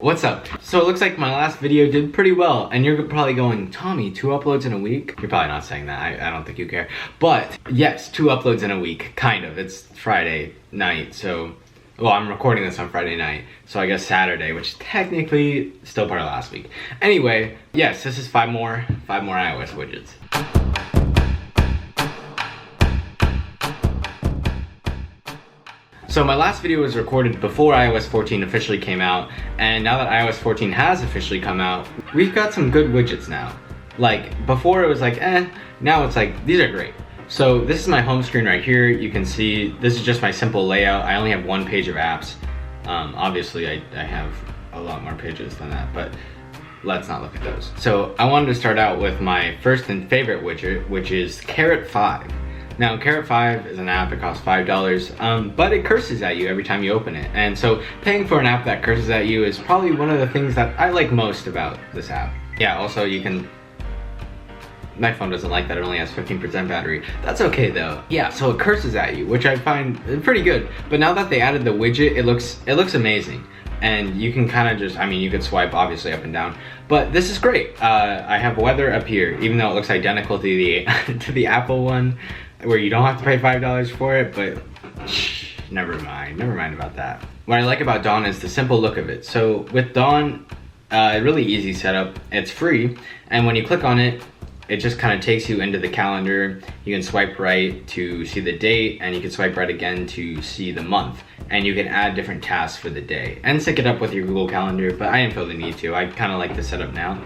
What's up? So it looks like my last video did pretty well, and you're probably going, Tommy, 2 uploads in a week? You're probably not saying that, I don't think you care. But yes, 2 uploads in a week, kind of. It's Friday night, so, well, I'm recording this on Friday night, so I guess Saturday, which technically still part of last week. Anyway, yes, this is 5 more iOS widgets. So my last video was recorded before iOS 14 officially came out, and now that iOS 14 has officially come out, we've got some good widgets now. Like, before it was like, now it's like, these are great. So this is my home screen right here. You can see, this is just my simple layout. I only have 1 page of apps. Obviously I have a lot more pages than that, but let's not look at those. So I wanted to start out with my first and favorite widget, which is CarrotFive. Now, CarrotFive is an app that costs $5, but it curses at you every time you open it. And so paying for an app that curses at you is probably one of the things that I like most about this app. Yeah, also you can, my phone doesn't like that, it only has 15% battery. That's okay though. Yeah, so it curses at you, which I find pretty good. But now that they added the widget, it looks amazing. And you can kind of just, I mean, you could swipe obviously up and down, but this is great. I have weather up here, even though it looks identical to the to the Apple one, where you don't have to pay $5 for it, but never mind about that. What I like about Dawn is the simple look of it. So with Dawn, really easy setup. It's free, and when you click on it, it just kind of takes you into the calendar. You can swipe right to see the date, and you can swipe right again to see the month. And you can add different tasks for the day and sync it up with your Google Calendar, but I didn't feel the need to. I kind of like the setup now.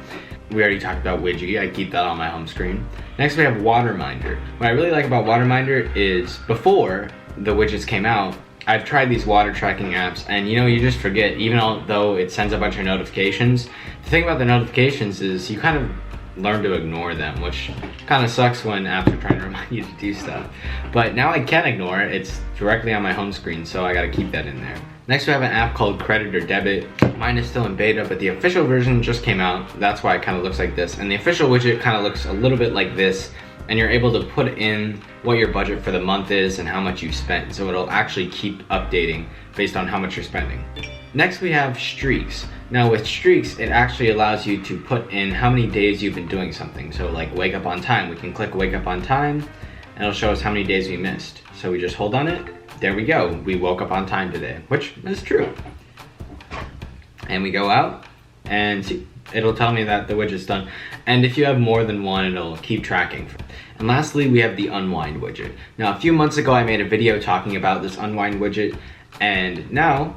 We already talked about Widget. I keep that on my home screen. Next we have Waterminder. What I really like about Waterminder is before the widgets came out, I've tried these water tracking apps, and you know, you just forget, even though it sends a bunch of notifications. The thing about the notifications is you kind of learn to ignore them, which kind of sucks when apps are trying to remind you to do stuff. But now I can ignore it. It's directly on my home screen, so I gotta keep that in there. Next we have an app called CreditDebit. Mine is still in beta, but the official version just came out. That's why it kind of looks like this. And the official widget kind of looks a little bit like this, and you're able to put in what your budget for the month is and how much you spent. So it'll actually keep updating based on how much you're spending. Next we have Streaks. Now with Streaks, it actually allows you to put in how many days you've been doing something. So like wake up on time, we can click wake up on time, and it'll show us how many days we missed. So we just hold on it, there we go. We woke up on time today, which is true. And we go out, and see, it'll tell me that the widget's done. And if you have more than one, it'll keep tracking. And lastly, we have the Unwind widget. Now a few months ago, I made a video talking about this Unwind widget, and now,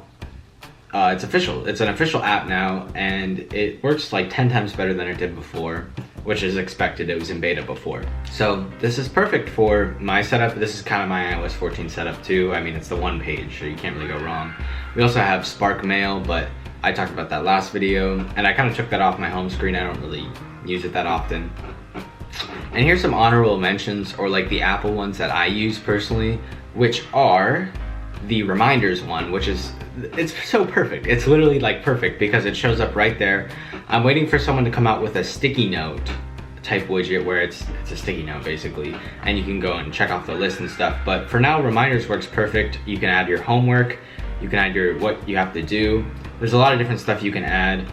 it's official. It's an official app now, and it works like 10 times better than it did before, which is expected. It was in beta before. So this is perfect for my setup. This is kind of my iOS 14 setup too. I mean, it's the 1 page, so you can't really go wrong. We also have Spark Mail, but I talked about that last video, and I kind of took that off my home screen. I don't really use it that often. And here's some honorable mentions, or like the Apple ones that I use personally, which are the Reminders one, which is, it's so perfect. It's literally like perfect because it shows up right there. I'm waiting for someone to come out with a sticky note type widget where it's a sticky note basically, and you can go and check off the list and stuff. But for now, Reminders works perfect. You can add your homework, you can add your what you have to do. There's a lot of different stuff you can add,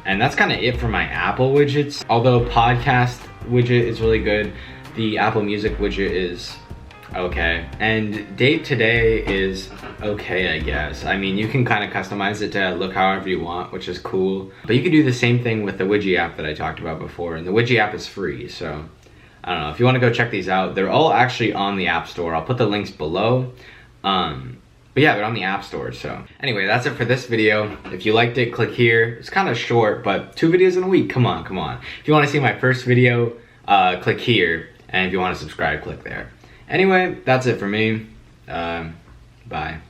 and that's kind of it for my Apple widgets. Although podcast widget is really good, the Apple Music widget is okay, and Date Today is okay, I guess. I mean, you can kind of customize it to look however you want, which is cool. But you can do the same thing with the Widget app that I talked about before, and the Widget app is free, so I don't know. If you want to go check these out, they're all actually on the App Store. I'll put the links below. But yeah, they're on the App Store, so. Anyway, that's it for this video. If you liked it, click here. It's kind of short, but 2 videos in a week, come on. If you want to see my first video, click here, and if you want to subscribe, click there. Anyway, that's it for me. Bye.